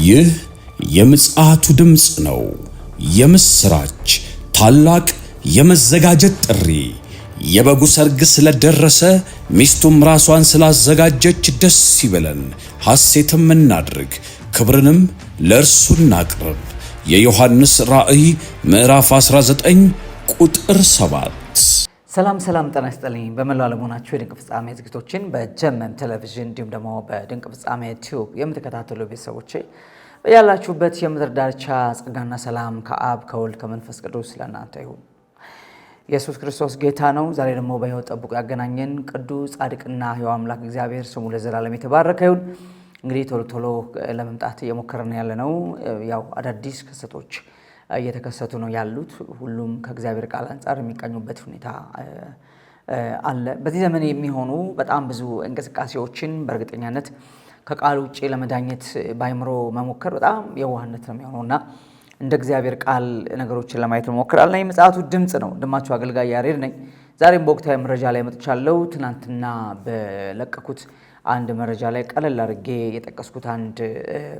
ይህ የምጽአቱ ድምጽ ነው። የምስራች ታላቅ የመዘጋጀት ጥሪ። የበጉ ሰርግ ስለደረሰ ሚስቱም ራሷን ስላዘጋጀች ደስ ይበለን፣ ሐሴትም እናድርግ፣ ክብርንም ለእርሱ እናቅርብ። የዮሐንስ ራእይ ምዕራፍ 19 ቁጥር 7። ሰላም ጤና ይስጥልኝ። በመላው ዓለም ሆናችሁ የድንቅ ፍጻሜ ዝግጅቶችን በጀመም ቴሌቪዥን እንዲሁም ደግሞ በድንቅ ፍጻሜ ዩቲዩብ የምትከታተሉ ቤተሰቦቼ ያላችሁበት የምድር ዳርቻ ጸጋና ሰላም ከአብ ከወልድ ከመንፈስ ቅዱስ ለእናንተ ይሁን። ኢየሱስ ክርስቶስ ጌታ ነው። ዛሬ ደግሞ በሕይወት ጠብቆ ያገናኘን ቅዱስ ጻድቅና ሕያው አምላክ እግዚአብሔር ስሙ ለዘላለም የተባረከ ይሁን። እንግዲህ ቶሎ ለመምጣት እየሞከርን ያለነው ያው አዳዲስ ክስተቶች እየተከሰቱ ነው ያሉት። ሁሉም ከእግዚአብሔር ቃል አንጻር የሚቃኙበት ሁኔታ አለ። በዚህ ዘመን የሚሆኑ በጣም ብዙ እንቅስቃሴዎችን በእርግጠኛነት ከቃል ውጪ ለመዳኘት ባይምሮ መሞከር በጣም የዋህነት ነው የሚሆነውና እንደ እግዚአብሔር ቃል ነገሮችን ለማየት እንሞክራለን። የምጽአቱ ድምጽ ነው። ወንድማችሁ አገልጋይ ያሬድ ነኝ። ዛሬም በወቅታዊ መረጃ ላይ መጥቻለሁ። ትናንትና በለቀኩት አንድ መረጃ ላይ ቀለል አድርጌ የጠቀስኩት አንድ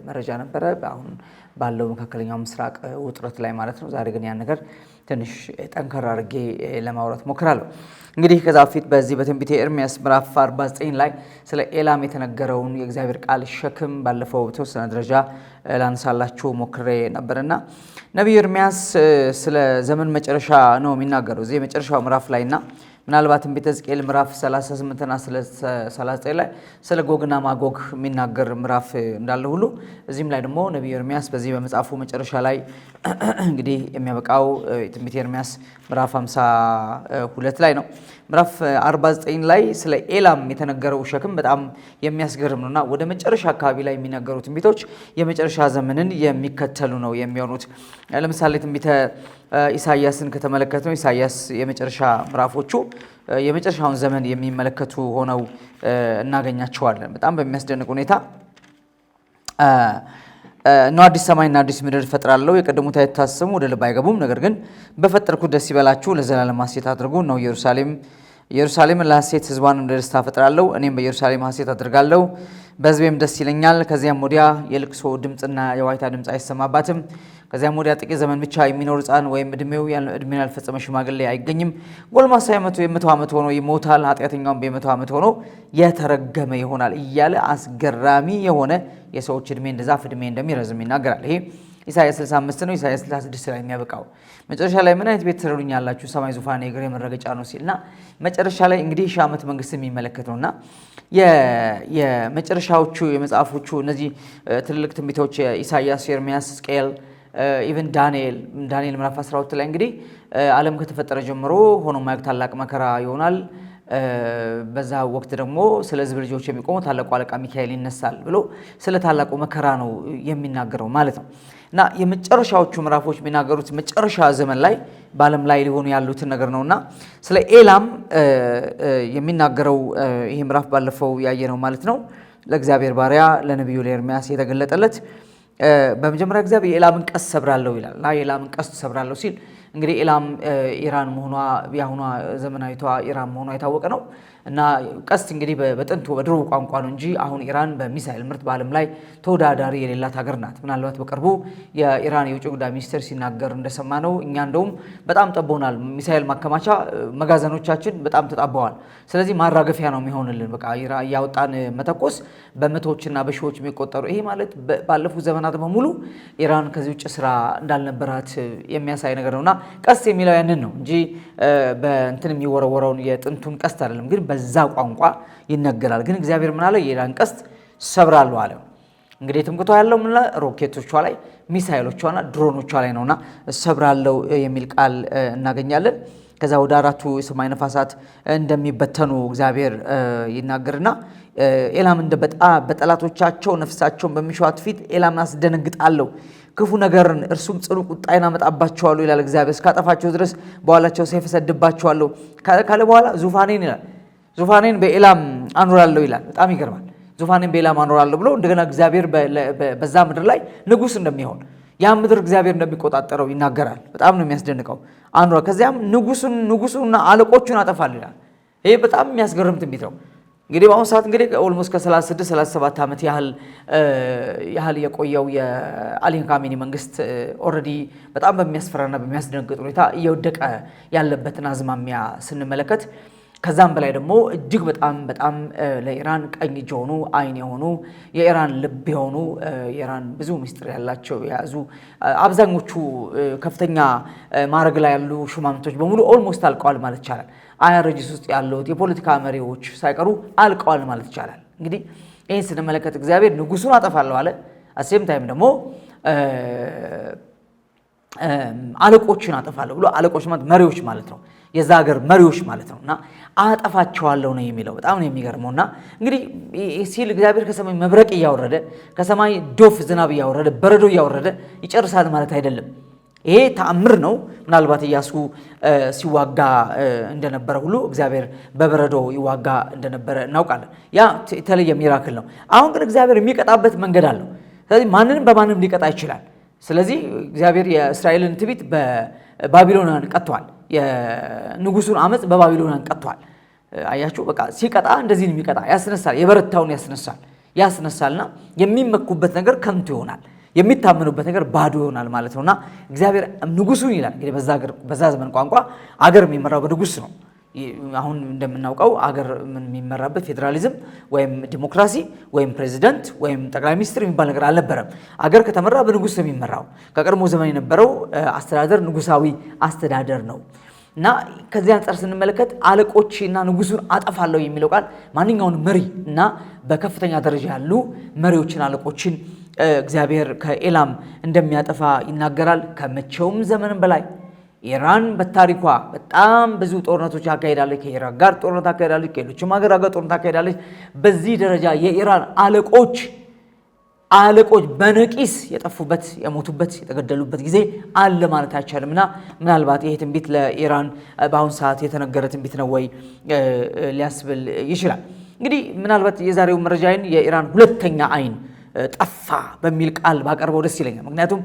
መረጃ ነበረ፣ አሁን ባለው መካከለኛው ምስራቅ ውጥረት ላይ ማለት ነው። ዛሬ ግን ያን ነገር ትንሽ ጠንከር አድርጌ ለማውራት ሞክራለሁ። እንግዲህ ከዛ በፊት በዚህ በትንቢተ ኤርምያስ ምዕራፍ 49 ላይ ስለ ኤላም የተነገረውን የእግዚአብሔር ቃል ሸክም ባለፈው በተወሰነ ደረጃ ላንሳላችሁ ሞክሬ ነበርና ነቢዩ ኤርምያስ ስለ ዘመን መጨረሻ ነው የሚናገረው እዚህ የመጨረሻው ምዕራፍ ላይና ምናልባት ትንቢተ ሕዝቅኤል ምዕራፍ 38 እና 39 ላይ ስለ ጎግና ማጎግ የሚናገር ምዕራፍ እንዳለ ሁሉ እዚህም ላይ ደግሞ ነቢዩ ኤርምያስ በዚህ በመጽሐፉ መጨረሻ ላይ እንግዲህ የሚያበቃው ትንቢተ ኤርምያስ ምዕራፍ 52 ላይ ነው። ምዕራፍ 49 ላይ ስለ ኤላም የተነገረው ሸክም በጣም የሚያስገርም ነውና ወደ መጨረሻ አካባቢ ላይ የሚነገሩ ትንቢቶች የመጨረሻ ዘመንን የሚከተሉ ነው የሚሆኑት። ለምሳሌ ትንቢተ ኢሳይያስን ከተመለከትነው ኢሳይያስ የመጨረሻ ምዕራፎቹ የመጨረሻውን ዘመን የሚመለከቱ ሆነው እናገኛቸዋለን። በጣም በሚያስደንቅ ሁኔታ ነው አዲስ ሰማይና አዲስ ምድር እፈጥራለሁ፣ የቀደሙት አይታሰቡም፣ ወደ ልብ አይገቡም፣ ነገር ግን በፈጠርኩት ደስ ይበላችሁ፣ ለዘላለም ሐሴት አድርጉ ነው ኢየሩሳሌምን ለሐሴት ሕዝቧንም ለደስታ እፈጥራለሁ፣ እኔም በኢየሩሳሌም ሐሴት አድርጋለሁ፣ በሕዝቤም ደስ ይለኛል። ከዚያም ወዲያ የልቅሶ ድምፅና የዋይታ ድምፅ አይሰማባትም። ከዚያም ወዲያ ጥቂት ዘመን ብቻ የሚኖር ሕፃን ወይም ዕድሜውን ያልፈጸመ ሽማግሌ አይገኝም። ጎልማሳ የመቶ ዓመት ሆኖ ይሞታል፣ ኃጢአተኛውም በ100 ዓመት ሆኖ የተረገመ ይሆናል እያለ አስገራሚ የሆነ የሰዎች ዕድሜ እንደ ዛፍ ዕድሜ እንደሚረዝም ይናገራል። ይሄ ኢሳይያስ 65 ነው። ኢሳይያስ 66 ላይ የሚያበቃው መጨረሻ ላይ ምን አይነት ቤት ትረዱኛላችሁ ሰማይ ዙፋኔ የእግሬ መረገጫ ነው ሲልና መጨረሻ ላይ እንግዲህ ሺህ ዓመት መንግስት የሚመለከት ነውና የመጨረሻዎቹ የመጽሐፎቹ እነዚህ ትልልቅ ትንቢቶች ኢሳይያስ፣ ኤርምያስ፣ ሕዝቅኤል ኢቭን ዳንኤል ምዕራፍ 12 ላይ እንግዲህ ዓለም ከተፈጠረ ጀምሮ ሆኖ ማየት ታላቅ መከራ ይሆናል፣ በዛ ወቅት ደግሞ ስለ ሕዝብ ልጆች የሚቆመው ታላቁ አለቃ ሚካኤል ይነሳል ብሎ ስለ ታላቁ መከራ ነው የሚናገረው ማለት ነው። እና የመጨረሻዎቹ ምዕራፎች የሚናገሩት መጨረሻ ዘመን ላይ በዓለም ላይ ሊሆኑ ያሉትን ነገር ነውና ስለ ኤላም የሚናገረው ይሄ ምዕራፍ ባለፈው ያየነው ማለት ነው። ለእግዚአብሔር ባሪያ ለነቢዩ ለኤርምያስ የተገለጠለት በመጀመሪያ እግዚአብሔር የኤላምን ቀስት ሰብራለሁ ይላል እና የኤላምን ቀስት ሰብራለሁ ሲል እንግዲህ ኤላም ኢራን መሆኗ ያሁኗ ዘመናዊቷ ኢራን መሆኗ የታወቀ ነው እና ቀስት እንግዲህ በጥንቱ በድሮ ቋንቋ ነው እንጂ አሁን ኢራን በሚሳኤል ምርት በዓለም ላይ ተወዳዳሪ የሌላት ሀገር ናት። ምናልባት በቅርቡ የኢራን የውጭ ጉዳይ ሚኒስቴር ሲናገር እንደሰማ ነው እኛ እንደውም በጣም ጠቦናል፣ ሚሳኤል ማከማቻ መጋዘኖቻችን በጣም ተጣበዋል፣ ስለዚህ ማራገፊያ ነው የሚሆንልን፣ በቃ እያወጣን መተኮስ በመቶዎችና በሺዎች የሚቆጠሩ ይሄ ማለት ባለፉት ዘመናት በሙሉ ኢራን ከዚህ ውጭ ስራ እንዳልነበራት የሚያሳይ ነገር ነውና ቀስት የሚለው ያንን ነው እንጂ በእንትን የሚወረወረውን የጥንቱን ቀስት አይደለም፣ ግን በዛ ቋንቋ ይነገራል። ግን እግዚአብሔር ምን አለ? የኢራን ቀስት ሰብራለሁ አለ። እንግዲህ ትምክህቷ ያለው ምን ላይ ሮኬቶቿ ላይ ሚሳኤሎቿና ድሮኖቿ ላይ ነውና ሰብራለሁ የሚል ቃል እናገኛለን። ከዛ ወደ አራቱ የሰማይ ነፋሳት እንደሚበተኑ እግዚአብሔር ይናገርና ኤላም እንደ በጠላቶቻቸው ነፍሳቸውን በሚሿት ፊት ኤላምን አስደነግጣለሁ፣ ክፉ ነገርን እርሱም ጽኑ ቁጣዬን አመጣባቸዋለሁ ይላል እግዚአብሔር፣ እስካጠፋቸው ድረስ በኋላቸው ሰይፍ እሰድባቸዋለሁ ካለ በኋላ ዙፋኔን ይላል ዙፋኔን በኤላም አኖራለሁ ይላል። በጣም ይገርማል። ዙፋኔን በኤላም አኖራለሁ ብሎ እንደገና እግዚአብሔር በዛ ምድር ላይ ንጉስ እንደሚሆን ያ ምድር እግዚአብሔር እንደሚቆጣጠረው ይናገራል። በጣም ነው የሚያስደንቀው። አኖራ ከዚያም ንጉሱና አለቆቹን አጠፋል ይላል። ይሄ በጣም የሚያስገርም ትንቢት ነው። እንግዲህ በአሁኑ ሰዓት እንግዲህ ኦልሞስት ከ36 37 ዓመት ያህል የቆየው የአሊ ካሜኒ መንግስት ኦልሬዲ በጣም በሚያስፈራና በሚያስደነግጥ ሁኔታ እየወደቀ ያለበትን አዝማሚያ ስንመለከት ከዛም በላይ ደግሞ እጅግ በጣም ለኢራን ቀኝ እጅ የሆኑ አይን የሆኑ የኢራን ልብ የሆኑ የኢራን ብዙ ምስጢር ያላቸው የያዙ አብዛኞቹ ከፍተኛ ማዕረግ ላይ ያሉ ሹማምንቶች በሙሉ ኦልሞስት አልቀዋል ማለት ይቻላል። አይአርጂስ ውስጥ ያሉት የፖለቲካ መሪዎች ሳይቀሩ አልቀዋል ማለት ይቻላል። እንግዲህ ይህን ስንመለከት እግዚአብሔር ንጉሱን አጠፋለሁ አለ። አሴም ታይም ደግሞ አለቆችን አጠፋለሁ ብሎ አለቆች ማለት መሪዎች ማለት ነው፣ የዛ ሀገር መሪዎች ማለት ነውና አጠፋቸዋለሁ ነው የሚለው። በጣም ነው የሚገርመውና እንግዲህ ሲል እግዚአብሔር ከሰማይ መብረቅ እያወረደ ከሰማይ ዶፍ ዝናብ እያወረደ በረዶ እያወረደ ይጨርሳል ማለት አይደለም። ይሄ ተአምር ነው። ምናልባት ኢያሱ ሲዋጋ እንደነበረ ሁሉ እግዚአብሔር በበረዶ ይዋጋ እንደነበረ እናውቃለን። ያ የተለየ ሚራክል ነው። አሁን ግን እግዚአብሔር የሚቀጣበት መንገድ አለው። ስለዚህ ማንንም በማንም ሊቀጣ ይችላል። ስለዚህ እግዚአብሔር የእስራኤልን ትዕቢት በባቢሎናን ቀጥቷል። የንጉሱን አመጽ በባቢሎናን ቀጥቷል። አያችሁ፣ በቃ ሲቀጣ እንደዚህ ነው የሚቀጣ። ያስነሳል፣ የበረታውን ያስነሳልና የሚመኩበት ነገር ከንቱ ይሆናል፣ የሚታመኑበት ነገር ባዶ ይሆናል ማለት ነውና እግዚአብሔር ንጉሱን ይላል። እንግዲህ በዛ ዘመን ቋንቋ አገር የሚመራው በንጉስ ነው። አሁን እንደምናውቀው አገር የሚመራበት ፌዴራሊዝም ወይም ዲሞክራሲ ወይም ፕሬዚደንት ወይም ጠቅላይ ሚኒስትር የሚባል ነገር አልነበረም። አገር ከተመራ በንጉስ ነው የሚመራው። ከቀድሞ ዘመን የነበረው አስተዳደር ንጉሳዊ አስተዳደር ነው እና ከዚህ አንጻር ስንመለከት አለቆችና ንጉሱን አጠፋለሁ የሚለው ቃል ማንኛውንም መሪ እና በከፍተኛ ደረጃ ያሉ መሪዎችን አለቆችን እግዚአብሔር ከኤላም እንደሚያጠፋ ይናገራል። ከመቼውም ዘመን በላይ ኢራን በታሪኳ በጣም ብዙ ጦርነቶች አካሄዳለች። ከኢራን ጋር ጦርነት አካሄዳለች፣ ከሌሎችም ሀገር ጦርነት አካሄዳለች። በዚህ ደረጃ የኢራን አለቆች በነቂስ የጠፉበት፣ የሞቱበት፣ የተገደሉበት ጊዜ አለ ማለት አይቻልምና ምናልባት ይሄ ትንቢት ለኢራን በአሁን ሰዓት የተነገረ ትንቢት ነው ወይ ሊያስብል ይችላል። እንግዲህ ምናልባት የዛሬው መረጃዬን የኢራን ሁለተኛ አይን ጠፋ በሚል ቃል ባቀርበው ደስ ይለኛል። ምክንያቱም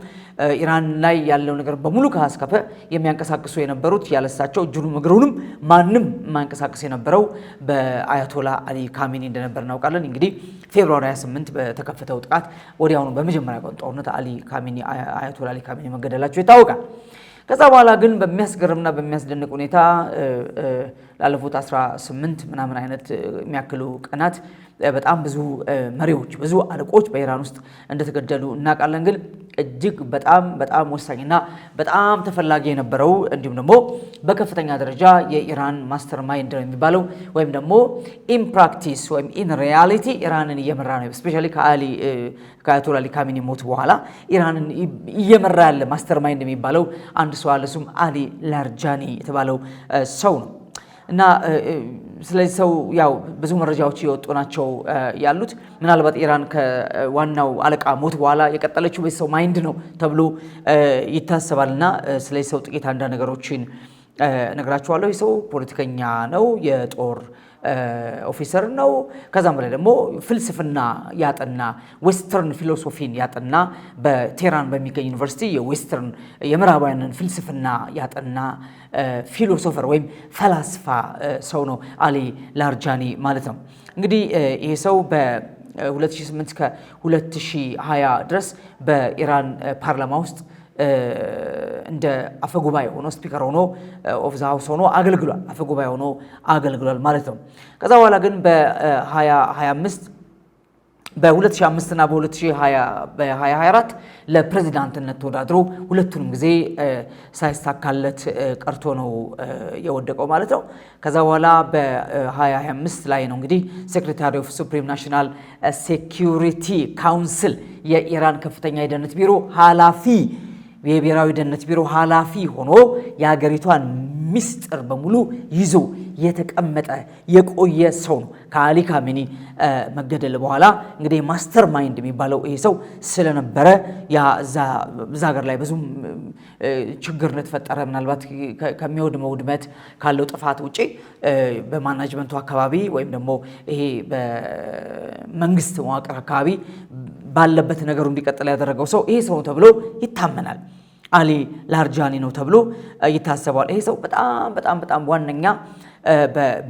ኢራን ላይ ያለው ነገር በሙሉ ከአስከፈ የሚያንቀሳቅሱ የነበሩት ያለሳቸው እጁንም እግሩንም ማንም የማያንቀሳቅስ የነበረው በአያቶላ አሊ ካሜኒ እንደነበር እናውቃለን። እንግዲህ ፌብሩዋሪ 28 በተከፈተው ጥቃት ወዲያውኑ በመጀመሪያ ቀን ጦርነት አያቶላ አሊ ካሜኒ መገደላቸው ይታወቃል። ከዛ በኋላ ግን በሚያስገርምና በሚያስደንቅ ሁኔታ ላለፉት 18 ምናምን አይነት የሚያክሉ ቀናት በጣም ብዙ መሪዎች፣ ብዙ አለቆች በኢራን ውስጥ እንደተገደሉ እናውቃለን። ግን እጅግ በጣም ወሳኝና በጣም ተፈላጊ የነበረው እንዲሁም ደግሞ በከፍተኛ ደረጃ የኢራን ማስተር ማይንድ ነው የሚባለው ወይም ደግሞ ኢን ፕራክቲስ ወይም ኢን ሪያሊቲ ኢራንን እየመራ ነው። ስፔሻሊ ከአያቶላ አሊ ካሜኒ ሞት በኋላ ኢራንን እየመራ ያለ ማስተር ማይንድ የሚባለው አንድ ሰው አለ። እሱም አሊ ላርጃኒ የተባለው ሰው ነው እና ስለዚህ ሰው ያው ብዙ መረጃዎች የወጡ ናቸው ያሉት። ምናልባት ኢራን ከዋናው አለቃ ሞት በኋላ የቀጠለችው በሰው ማይንድ ነው ተብሎ ይታሰባልና ስለዚህ ሰው ጥቂት አንዳንድ ነገሮችን ነግራችኋለሁ። ይህ ሰው ፖለቲከኛ ነው፣ የጦር ኦፊሰር ነው። ከዛም በላይ ደግሞ ፍልስፍና ያጠና ዌስተርን ፊሎሶፊን ያጠና በቴህራን በሚገኝ ዩኒቨርሲቲ የዌስተርን የምዕራባውያንን ፍልስፍና ያጠና ፊሎሶፈር ወይም ፈላስፋ ሰው ነው አሊ ላርጃኒ ማለት ነው። እንግዲህ ይሄ ሰው በ2008 እስከ 2020 ድረስ በኢራን ፓርላማ ውስጥ እንደ አፈጉባኤ ሆኖ ስፒከር ሆኖ ኦፍ ዘ ሃውስ ሆኖ አገልግሏል። አፈጉባኤ ሆኖ አገልግሏል ማለት ነው። ከዛ በኋላ ግን በ2025 በ2005 እና በ2024 ለፕሬዚዳንትነት ተወዳድሮ ሁለቱንም ጊዜ ሳይሳካለት ቀርቶ ነው የወደቀው ማለት ነው። ከዛ በኋላ በ2025 ላይ ነው እንግዲህ ሴክሬታሪ ኦፍ ሱፕሪም ናሽናል ሴኪዩሪቲ ካውንስል የኢራን ከፍተኛ የደህንነት ቢሮ ኃላፊ የብሔራዊ ደህንነት ቢሮ ኃላፊ ሆኖ የሀገሪቷን ሚስጥር በሙሉ ይዞ የተቀመጠ የቆየ ሰው ነው። ከአሊ ካሜኒ መገደል በኋላ እንግዲህ ማስተር ማይንድ የሚባለው ይሄ ሰው ስለነበረ እዛ ሀገር ላይ ብዙም ችግር እንደተፈጠረ ምናልባት ከሚወድመው ውድመት ካለው ጥፋት ውጪ በማናጅመንቱ አካባቢ ወይም ደግሞ ይሄ በመንግስት መዋቅር አካባቢ ባለበት ነገሩ እንዲቀጥል ያደረገው ሰው ይሄ ሰው ተብሎ ይታመናል። አሊ ላርጃኒ ነው ተብሎ ይታሰባል። ይሄ ሰው በጣም ዋነኛ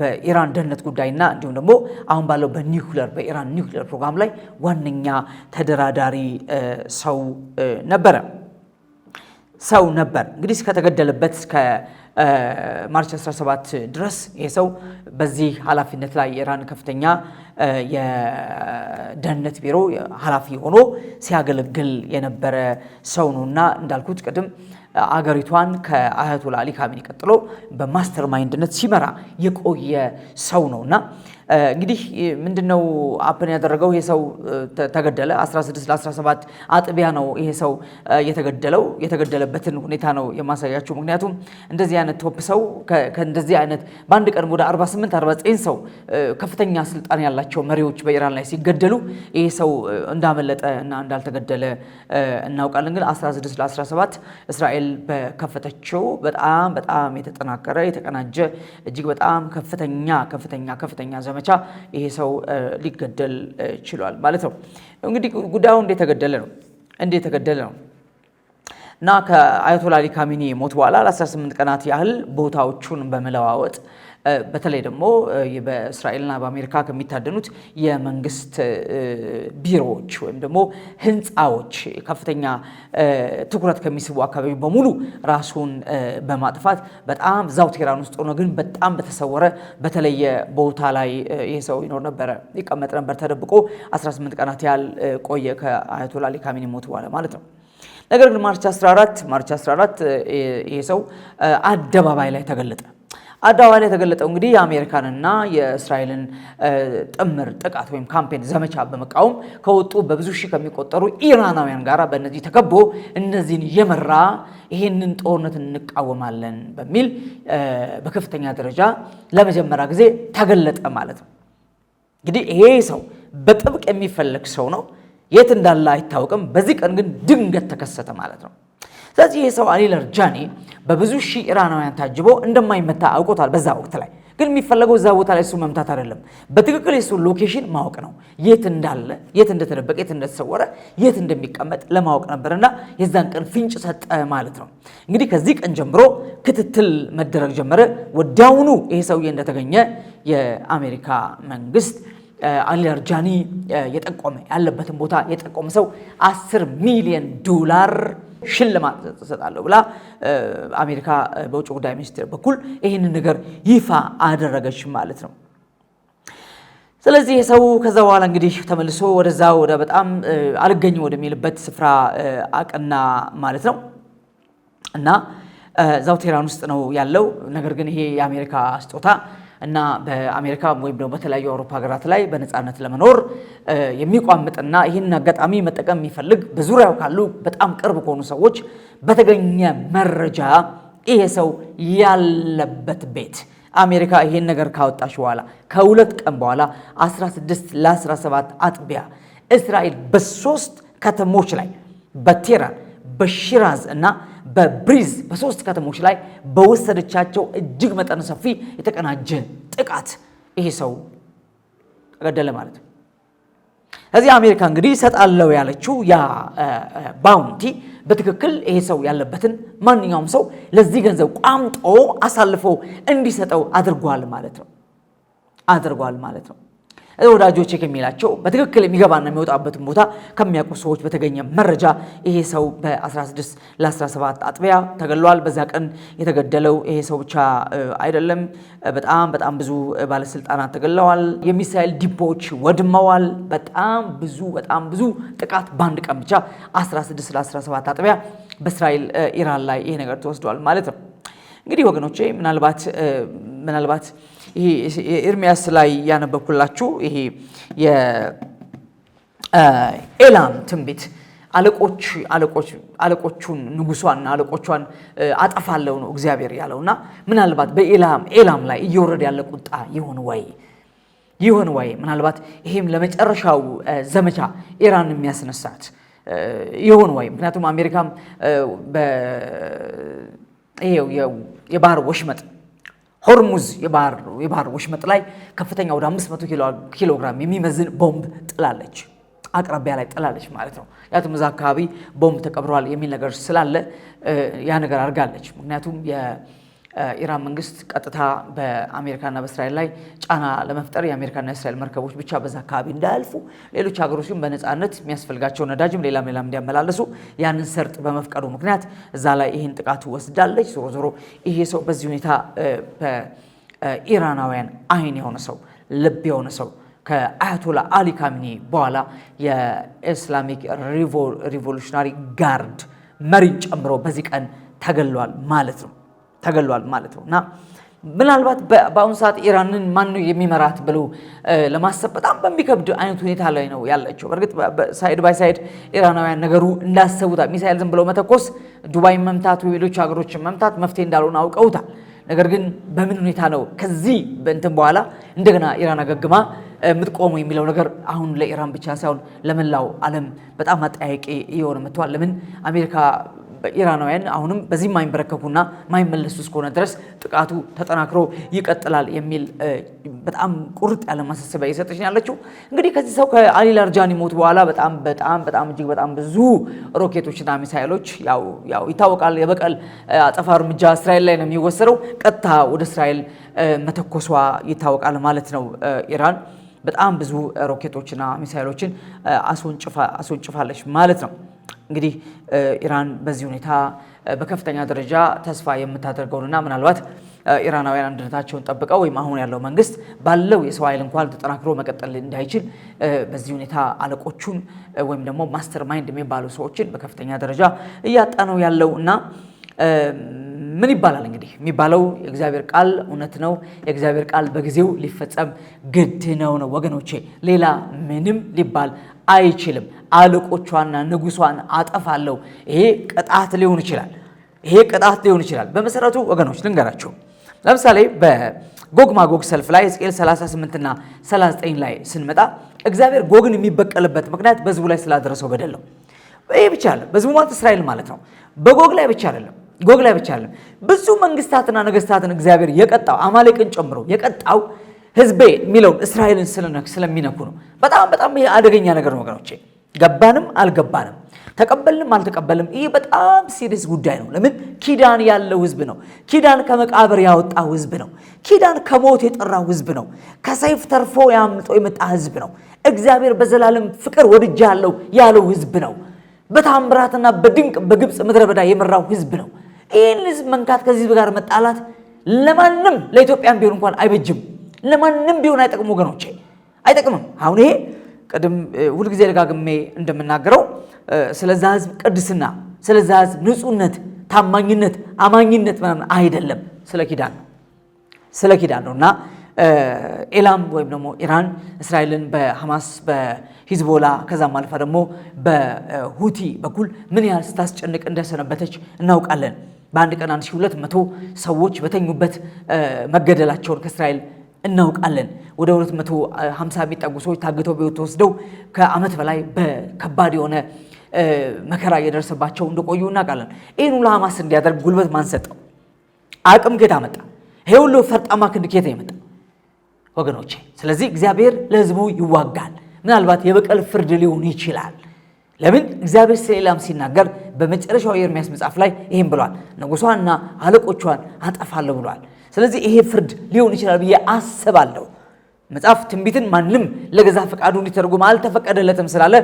በኢራን ደህንነት ጉዳይና እንዲሁም ደግሞ አሁን ባለው በኢራን ኒውክሌር ፕሮግራም ላይ ዋነኛ ተደራዳሪ ሰው ነበር። እንግዲህ እስከተገደለበት ማርች 17 ድረስ ይሄ ሰው በዚህ ኃላፊነት ላይ የኢራን ከፍተኛ የደህንነት ቢሮ ኃላፊ ሆኖ ሲያገለግል የነበረ ሰው ነውና እንዳልኩት ቅድም አገሪቷን ከአያቶላ አሊ ካሚኒ ቀጥሎ በማስተር ማይንድነት ሲመራ የቆየ ሰው ነውና እንግዲህ ምንድነው አፕን ያደረገው? ይሄ ሰው ተገደለ። 16 ለ17 አጥቢያ ነው ይሄ ሰው የተገደለበትን ሁኔታ ነው የማሳያችሁ። ምክንያቱም እንደዚህ አይነት ቶፕ ሰው ከእንደዚህ አይነት በአንድ ቀን ወደ 48 49 ሰው ከፍተኛ ስልጣን ያላቸው መሪዎች በኢራን ላይ ሲገደሉ ይሄ ሰው እንዳመለጠ እና እንዳልተገደለ እናውቃለን። ግን 16 ለ17 እስራኤል በከፈተችው በጣም የተጠናከረ የተቀናጀ እጅግ በጣም ከፍተኛ ዘመቻ ይሄ ሰው ሊገደል ችሏል ማለት ነው። እንግዲህ ጉዳዩ እንዴት ተገደለ ነው እና ከአያቶላ አሊ ካሚኒ ሞት በኋላ ለ18 ቀናት ያህል ቦታዎቹን በመለዋወጥ በተለይ ደግሞ በእስራኤልና በአሜሪካ ከሚታደኑት የመንግስት ቢሮዎች ወይም ደግሞ ህንፃዎች ከፍተኛ ትኩረት ከሚስቡ አካባቢ በሙሉ ራሱን በማጥፋት በጣም እዛው ቴህራን ውስጥ ሆኖ ግን በጣም በተሰወረ በተለየ ቦታ ላይ ይሄ ሰው ይቀመጥ ነበር ተደብቆ 18 ቀናት ያህል ቆየ ከአያቶላ አሊ ካሚኒ ሞት በኋላ ማለት ነው። ነገር ግን ማርች 14 ይሄ ሰው አደባባይ ላይ ተገለጠ። የተገለጠው እንግዲህ የአሜሪካንና የእስራኤልን ጥምር ጥቃት ወይም ካምፔን ዘመቻ በመቃወም ከወጡ በብዙ ሺህ ከሚቆጠሩ ኢራናውያን ጋር በእነዚህ ተከቦ እነዚህን የመራ ይህንን ጦርነት እንቃወማለን በሚል በከፍተኛ ደረጃ ለመጀመሪያ ጊዜ ተገለጠ ማለት ነው። እንግዲህ ይሄ ሰው በጥብቅ የሚፈለግ ሰው ነው። የት እንዳለ አይታወቅም። በዚህ ቀን ግን ድንገት ተከሰተ ማለት ነው። ስለዚህ ይሄ ሰው አሊ ላርጃኒ በብዙ ሺህ ኢራናውያን ታጅቦ እንደማይመታ አውቆታል። በዛ ወቅት ላይ ግን የሚፈለገው እዛ ቦታ ላይ እሱ መምታት አይደለም፣ በትክክል የሱ ሎኬሽን ማወቅ ነው። የት እንዳለ፣ የት እንደተደበቀ፣ የት እንደተሰወረ፣ የት እንደሚቀመጥ ለማወቅ ነበርና የዛን ቀን ፍንጭ ሰጠ ማለት ነው። እንግዲህ ከዚህ ቀን ጀምሮ ክትትል መደረግ ጀመረ። ወዲያውኑ ይሄ ሰውዬ እንደተገኘ የአሜሪካ መንግስት አሊ ላርጃኒ ያለበትን ቦታ የጠቆመ ሰው $10 ሚሊዮን ሽልማት ተሰጣለሁ ብላ አሜሪካ በውጭ ጉዳይ ሚኒስቴር በኩል ይህንን ነገር ይፋ አደረገች ማለት ነው። ስለዚህ ሰው ከዛ በኋላ እንግዲህ ተመልሶ ወደ በጣም አልገኝ ወደሚልበት ስፍራ አቀና ማለት ነው እና እዛው ቴህራን ውስጥ ነው ያለው። ነገር ግን ይሄ የአሜሪካ ስጦታ እና በአሜሪካ ወይም ደግሞ በተለያዩ አውሮፓ ሀገራት ላይ በነፃነት ለመኖር የሚቋምጥና ይህን አጋጣሚ መጠቀም የሚፈልግ በዙሪያው ካሉ በጣም ቅርብ ከሆኑ ሰዎች በተገኘ መረጃ ይሄ ሰው ያለበት ቤት አሜሪካ ይሄን ነገር ካወጣች በኋላ ከ2 ቀን በኋላ 16 ለ17 አጥቢያ እስራኤል በ3 ከተሞች ላይ በቴህራን በሺራዝ እና በብሪዝ በ3 ከተሞች ላይ በወሰደቻቸው እጅግ መጠነ ሰፊ የተቀናጀ ጥቃት ይሄ ሰው ተገደለ ማለት ነው። እዚህ አሜሪካ እንግዲህ ሰጣለው ያለችው ያ ባውንቲ በትክክል ይሄ ሰው ያለበትን ማንኛውም ሰው ለዚህ ገንዘብ ቋምጦ አሳልፎ እንዲሰጠው አድርጓል ማለት ነው። ወዳጆቼ ከሚላቸው በትክክል የሚገባና የሚወጣበትን ቦታ ከሚያውቁ ሰዎች በተገኘ መረጃ ይሄ ሰው በ16 ለ17 አጥቢያ ተገድሏል። በዛ ቀን የተገደለው ይሄ ሰው ብቻ አይደለም። በጣም ብዙ ባለስልጣናት ተገድለዋል። የሚሳኤል ዲፖዎች ወድመዋል። በጣም ብዙ ጥቃት በአንድ ቀን ብቻ 16 ለ17 አጥቢያ በእስራኤል ኢራን ላይ ይሄ ነገር ተወስዷል ማለት ነው። እንግዲህ ወገኖቼ ምናልባት ይሄ ኤርሚያስ ላይ ያነበብኩላችሁ ይሄ የኤላም ትንቢት አለቆቹን ንጉሷንና አለቆቿን አጠፋለሁ ነው እግዚአብሔር ያለውና ምናልባት በኤላም ላይ እየወረደ ያለ ቁጣ ይሆን ወይ ምናልባት ይሄም ለመጨረሻው ዘመቻ ኢራን የሚያስነሳት ይሆን ወይ? ምክንያቱም አሜሪካም የባህር ወሽመጥ ሆርሙዝ የባህር ወሽመጥ ላይ ከፍተኛ ወደ 500 ኪሎ ግራም የሚመዝን ቦምብ ጥላለች፣ አቅራቢያ ላይ ጥላለች ማለት ነው። ያቱም እዛ አካባቢ ቦምብ ተቀብሯል የሚል ነገር ስላለ ያ ነገር አድርጋለች። ምክንያቱም ኢራን መንግስት ቀጥታ በአሜሪካና በእስራኤል ላይ ጫና ለመፍጠር የአሜሪካና የእስራኤል መርከቦች ብቻ በዛ አካባቢ እንዳያልፉ ሌሎች ሀገሮችም በነፃነት የሚያስፈልጋቸው ነዳጅም ሌላም እንዲያመላለሱ ያንን ሰርጥ በመፍቀዱ ምክንያት እዛ ላይ ይህን ጥቃቱ ወስዳለች። ዞሮ ዞሮ ይሄ ሰው በዚህ ሁኔታ በኢራናውያን አይን የሆነ ሰው ልብ የሆነ ሰው ከአያቶላ አሊ ካሚኒ በኋላ የኢስላሚክ ሪቮሉሽናሪ ጋርድ መሪን ጨምሮ በዚህ ቀን ተገሏል ማለት ነው እና ምናልባት በአሁኑ ሰዓት ኢራንን ማን ነው የሚመራት ብሎ ለማሰብ በጣም በሚከብድ አይነት ሁኔታ ላይ ነው ያለችው። በርግጥ ሳይድ ባይ ሳይድ ኢራናውያን ነገሩ እንዳሰቡት ሚሳኤል ዝም ብለው መተኮስ ዱባይ መምታት ወይ ሌሎች ሀገሮችን መምታት መፍትሄ እንዳልሆነ አውቀውታል። ነገር ግን በምን ሁኔታ ነው ከዚህ በእንትን በኋላ እንደገና ኢራን አገግማ የምትቆመው የሚለው ነገር አሁን ለኢራን ብቻ ሳይሆን ለመላው ዓለም በጣም አጠያቂ እየሆነ መጥቷል። ለምን አሜሪካ ኢራናውያን አሁንም በዚህ ማይንበረከኩና ማይመለሱ እስከሆነ ድረስ ጥቃቱ ተጠናክሮ ይቀጥላል የሚል በጣም ቁርጥ ያለ ማሳሰቢያ እየሰጠች ነው ያለችው። እንግዲህ ከዚህ ሰው ከአሊ ላርጃኒ ሞት በኋላ በጣም እጅግ በጣም ብዙ ሮኬቶችና ሚሳኤሎች ያው ይታወቃል የበቀል አጸፋ እርምጃ እስራኤል ላይ ነው የሚወሰደው። ቀጥታ ወደ እስራኤል መተኮሷ ይታወቃል ማለት ነው። ኢራን በጣም ብዙ ሮኬቶችና ሚሳኤሎችን አስወንጭፋለች ማለት ነው። እንግዲህ ኢራን በዚህ ሁኔታ በከፍተኛ ደረጃ ተስፋ የምታደርገውንና ምናልባት ኢራናውያን አንድነታቸውን ጠብቀው ወይም አሁን ያለው መንግስት ባለው የሰው ኃይል እንኳን ተጠናክሮ መቀጠል እንዳይችል በዚህ ሁኔታ አለቆቹን ወይም ደግሞ ማስተር ማይንድ የሚባሉ ሰዎችን በከፍተኛ ደረጃ እያጣ ነው ያለው እና ምን ይባላል እንግዲህ የሚባለው የእግዚአብሔር ቃል እውነት ነው። የእግዚአብሔር ቃል በጊዜው ሊፈጸም ግድ ነው ወገኖቼ፣ ሌላ ምንም ሊባል አይችልም። አለቆቿና ንጉሷን አጠፋለሁ። ይሄ ቅጣት ሊሆን ይችላል። በመሰረቱ ወገኖች ልንገራችሁ። ለምሳሌ በጎግ ማጎግ ሰልፍ ላይ ሕዝቅኤል 38 እና 39 ላይ ስንመጣ እግዚአብሔር ጎግን የሚበቀልበት ምክንያት በሕዝቡ ላይ ስላደረሰው በደል ነው። ይሄ ብቻ አይደለም። በሕዝቡ ማለት እስራኤል ማለት ነው። በጎግ ላይ ብቻ አይደለም። ብዙ መንግስታትና ነገስታትን እግዚአብሔር የቀጣው አማሌቅን ጨምሮ የቀጣው ህዝቤ የሚለውን እስራኤልን ስለሚነኩ ነው። በጣም ይሄ አደገኛ ነገር ነው ወገኖቼ። ገባንም አልገባንም፣ ተቀበልንም አልተቀበልንም፣ ይሄ በጣም ሲሪየስ ጉዳይ ነው። ለምን? ኪዳን ያለው ህዝብ ነው። ኪዳን ከመቃብር ያወጣው ህዝብ ነው። ኪዳን ከሞት የጠራው ህዝብ ነው። ከሰይፍ ተርፎ ያምጦ የመጣ ህዝብ ነው። እግዚአብሔር በዘላለም ፍቅር ወድጃለሁ ያለው ህዝብ ነው። በታምራትና በድንቅ በግብፅ ምድረ በዳ የመራው ህዝብ ነው። ይህን ህዝብ መንካት፣ ከዚህ ህዝብ ጋር መጣላት ለማንም ለኢትዮጵያም ቢሆን እንኳን አይበጅም። ለማንም ቢሆን አይጠቅም ወገኖቼ፣ አይጠቅምም። አሁን ይሄ ቀደም ሁልጊዜ ደጋግሜ እንደምናገረው ስለዛ ህዝብ ቅድስና፣ ስለዛ ህዝብ ንጹህነት፣ ታማኝነት፣ አማኝነት ምናምን አይደለም፣ ስለ ኪዳን ነው እና ኤላም ወይም ደግሞ ኢራን እስራኤልን በሐማስ በሂዝቦላ ከዛም አልፋ ደግሞ በሁቲ በኩል ምን ያህል ስታስጨንቅ እንደሰነበተች እናውቃለን። በአንድ ቀን 1200 ሰዎች በተኙበት መገደላቸውን ከእስራኤል እናውቃለን። ወደ 250 የሚጠጉ ሰዎች ታግተው ቤት ተወስደው ከዓመት በላይ በከባድ የሆነ መከራ እየደረሰባቸው እንደቆዩ እናውቃለን። ይህን ሁሉ ሐማስ እንዲያደርግ ጉልበት ማን ሰጠው? አቅም ከየት አመጣ? ይሄ ሁሉ ፈርጣማ ክንድ ከየት የመጣ ወገኖቼ? ስለዚህ እግዚአብሔር ለህዝቡ ይዋጋል። ምናልባት የበቀል ፍርድ ሊሆን ይችላል። ለምን? እግዚአብሔር ስለ ኤላም ሲናገር በመጨረሻው የኤርምያስ መጽሐፍ ላይ ይሄን ብሏል፣ ንጉሷንና አለቆቿን አጠፋለሁ ብሏል። ስለዚህ ይሄ ፍርድ ሊሆን ይችላል ብዬ አስባለሁ። መጽሐፍ ትንቢትን ማንም ለገዛ ፈቃዱ እንዲተረጉም አልተፈቀደለትም ስላለ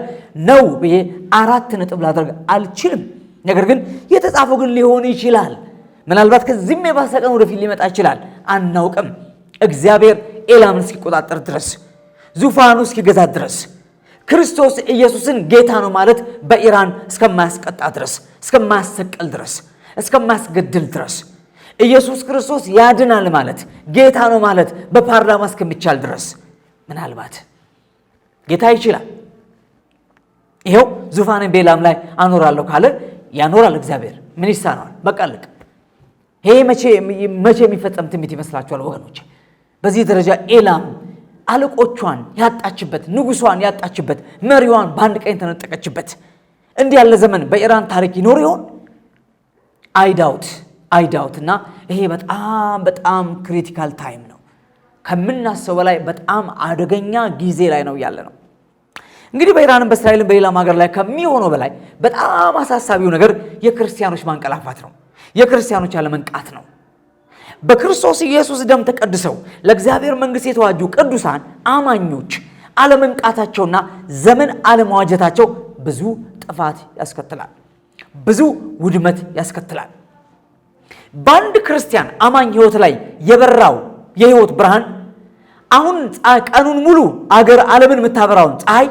ነው ብዬ 4 ነጥብ ላደርግ አልችልም። ነገር ግን የተጻፈው ግን ሊሆን ይችላል። ምናልባት ከዚህም የባሰ ቀን ወደፊት ሊመጣ ይችላል፣ አናውቅም። እግዚአብሔር ኤላምን እስኪቆጣጠር ድረስ፣ ዙፋኑ እስኪገዛ ድረስ፣ ክርስቶስ ኢየሱስን ጌታ ነው ማለት በኢራን እስከማያስቀጣ ድረስ፣ እስከማያሰቀል ድረስ፣ እስከማያስገድል ድረስ፣ ኢየሱስ ክርስቶስ ያድናል ማለት ጌታ ነው ማለት በፓርላማ እስከሚቻል ድረስ ምናልባት ጌታ ይችላል። ይሄው ዙፋንን በኤላም ላይ አኖራለሁ ካለ ያኖራል እግዚአብሔር። ምን ይሳነዋል? በቃ ልቅ። ይሄ መቼ የሚፈጸም ትንቢት ይመስላችኋል ወገኖች? በዚህ ደረጃ ኤላም አለቆቿን ያጣችበት፣ ንጉሷን ያጣችበት፣ መሪዋን በአንድ ቀን ተነጠቀችበት እንዲህ ያለ ዘመን በኢራን ታሪክ ይኖር ይሆን? አይዳውት እና ይሄ በጣም ክሪቲካል ታይም ነው። ከምናስበው በላይ በጣም አደገኛ ጊዜ ላይ ነው ያለ ነው። እንግዲህ በኢራንም በእስራኤልም በሌላም ሀገር ላይ ከሚሆነው በላይ በጣም አሳሳቢው ነገር የክርስቲያኖች ማንቀላፋት ነው። የክርስቲያኖች ያለመንቃት ነው። በክርስቶስ ኢየሱስ ደም ተቀድሰው ለእግዚአብሔር መንግሥት የተዋጁ ቅዱሳን አማኞች አለመንቃታቸውና ዘመን አለመዋጀታቸው ብዙ ጥፋት ያስከትላል፣ ብዙ ውድመት ያስከትላል። በአንድ ክርስቲያን አማኝ ሕይወት ላይ የበራው የሕይወት ብርሃን አሁን ቀኑን ሙሉ አገር ዓለምን የምታበራውን ፀሐይ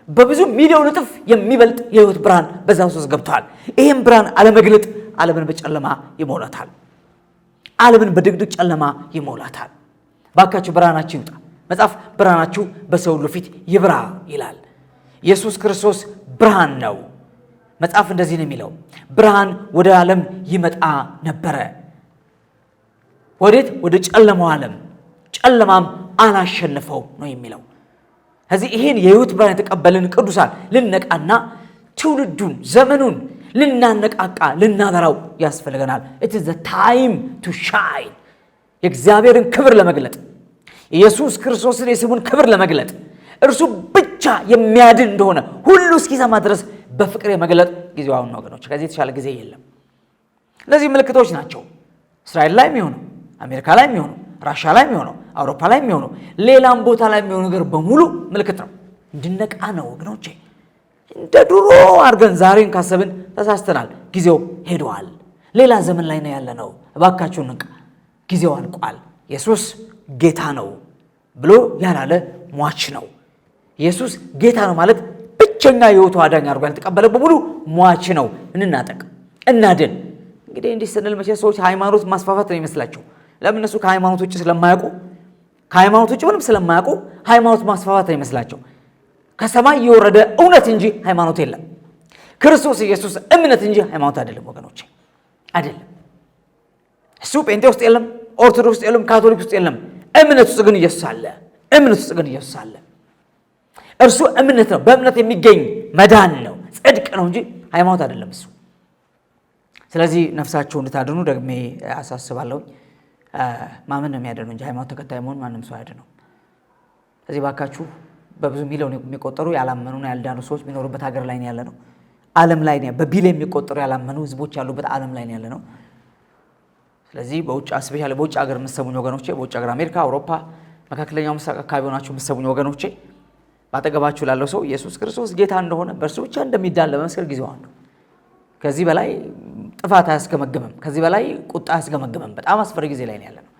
በብዙ ሚሊዮን እጥፍ የሚበልጥ የሕይወት ብርሃን በዛ ውስጥ ገብቷል። ይህም ብርሃን አለመግለጥ ዓለምን በጨለማ ይሞላታል፣ ዓለምን በድቅድቅ ጨለማ ይሞላታል። ባካችሁ ብርሃናችሁ ይውጣ። መጽሐፍ ብርሃናችሁ በሰው ሁሉ ፊት ይብራ ይላል። ኢየሱስ ክርስቶስ ብርሃን ነው። መጽሐፍ እንደዚህ ነው የሚለው፣ ብርሃን ወደ ዓለም ይመጣ ነበረ። ወዴት? ወደ ጨለማው ዓለም፣ ጨለማም አላሸነፈው ነው የሚለው። ስለዚህ ይሄን የሕይወት ብርሃን የተቀበልን ቅዱሳን ልነቃና ትውልዱን ዘመኑን ልናነቃቃ ልናበራው ያስፈልገናል። it is the time to shine። የእግዚአብሔርን ክብር ለመግለጥ ኢየሱስ ክርስቶስን የስሙን ክብር ለመግለጥ እርሱ ብቻ የሚያድን እንደሆነ ሁሉ እስኪሰማ ድረስ በፍቅር የመግለጥ ጊዜው አሁን ነው ወገኖች። ከዚህ የተሻለ ጊዜ የለም። እነዚህ ምልክቶች ናቸው። እስራኤል ላይ የሚሆነው፣ አሜሪካ ላይ የሚሆነው፣ ራሻ ላይ የሚሆነው፣ አውሮፓ ላይ የሚሆነው፣ ሌላም ቦታ ላይ የሚሆነው ነገር በሙሉ ምልክት ነው። እንድነቃ ነው ወገኖቼ። እንደ ድሮ አድርገን ዛሬን ካሰብን ተሳስተናል። ጊዜው ሄዷል። ሌላ ዘመን ላይ ነው ያለነው። እባካችሁ ንቃ። ጊዜው አልቋል። ኢየሱስ ጌታ ነው ብሎ ያላለ ሟች ነው። ኢየሱስ ጌታ ነው ማለት ብቸኛ የሕይወቱ አዳኝ አድርጎ ያልተቀበለ በሙሉ ሟች ነው። እንናጠቅ፣ እናድን። እንግዲህ እንዲህ ስንል መቼ ሰዎች ሃይማኖት ማስፋፋት ነው ይመስላቸው። ለምን? እነሱ ከሃይማኖት ውጭ ስለማያውቁ፣ ከሃይማኖት ውጭ ምንም ስለማያውቁ ሃይማኖት ማስፋፋት ነው ይመስላቸው። ከሰማይ የወረደ እውነት እንጂ ሃይማኖት የለም። ክርስቶስ ኢየሱስ እምነት እንጂ ሃይማኖት አይደለም ወገኖቼ፣ አይደለም። እሱ ጴንጤ ውስጥ የለም፣ ኦርቶዶክስ ውስጥ የለም፣ ካቶሊክ ውስጥ የለም። እምነት ውስጥ ግን ኢየሱስ አለ። እምነት ውስጥ ግን ኢየሱስ አለ። እርሱ እምነት ነው። በእምነት የሚገኝ መዳን ነው፣ ጽድቅ ነው እንጂ ሃይማኖት አይደለም እሱ። ስለዚህ ነፍሳችሁ እንድታድኑ ደግሜ አሳስባለሁ። ማመን ነው የሚያድነው እንጂ ሃይማኖት ተከታይ መሆን ማንም ሰው አይድነው። ስለዚህ ባካችሁ በብዙ ሚሊዮን የሚቆጠሩ ያላመኑና ያልዳኑ ሰዎች የሚኖሩበት ሀገር ላይ ነው ያለነው። ዓለም ላይ ነው በቢሊዮን የሚቆጠሩ ያላመኑ ህዝቦች ያሉበት ዓለም ላይ ነው ያለነው። ስለዚህ በውጭ ስፔሻሊ በውጭ ሀገር የምትሰሙኝ ወገኖቼ፣ በውጭ ሀገር አሜሪካ፣ አውሮፓ፣ መካከለኛው ምስራቅ አካባቢ ሆናችሁ የምትሰሙኝ ወገኖቼ፣ ባጠገባችሁ ላለው ሰው ኢየሱስ ክርስቶስ ጌታ እንደሆነ በእርሱ ብቻ እንደሚዳን ለመመስከር ጊዜው አሁን ነው። ከዚህ በላይ ጥፋት አያስገመግምም። ከዚህ በላይ ቁጣ አያስገመግምም። በጣም አስፈሪ ጊዜ ላይ ነው ያለነው።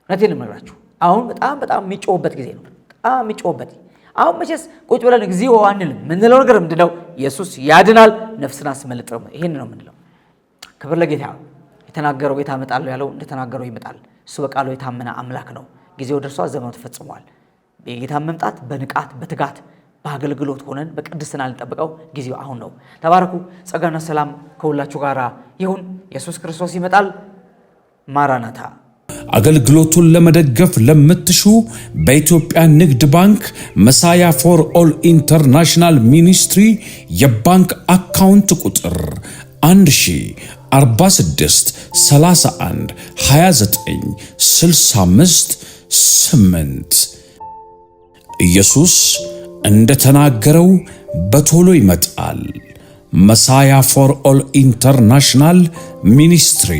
እውነቴን እነግራችሁ አሁን በጣም የሚጮህበት ጊዜ ነው። በጣም የሚጮህበት አሁን መቼስ ቁጭ ብለን እግዚኦ አንልም። ምንለው ነገር ምንድነው? ኢየሱስ ያድናል፣ ነፍስን አስመልጥም። ይሄን ነው ምንለው። ክብር ለጌታ። የተናገረው ጌታ እመጣለሁ ያለው እንደተናገረው ይመጣል። እሱ በቃሉ የታመነ አምላክ ነው። ጊዜው ደርሷል። ዘመኑ ተፈጽሟል። የጌታን መምጣት በንቃት በትጋት በአገልግሎት ሆነን በቅድስና ልንጠብቀው ጊዜው አሁን ነው። ተባረኩ። ጸጋና ሰላም ከሁላችሁ ጋር ይሁን። ኢየሱስ ክርስቶስ ይመጣል። ማራናታ። አገልግሎቱን ለመደገፍ ለምትሹ በኢትዮጵያ ንግድ ባንክ መሳያ ፎር ኦል ኢንተርናሽናል ሚኒስትሪ የባንክ አካውንት ቁጥር 1046 31 29 65 8 ኢየሱስ እንደተናገረው በቶሎ ይመጣል። መሳያ ፎር ኦል ኢንተርናሽናል ሚኒስትሪ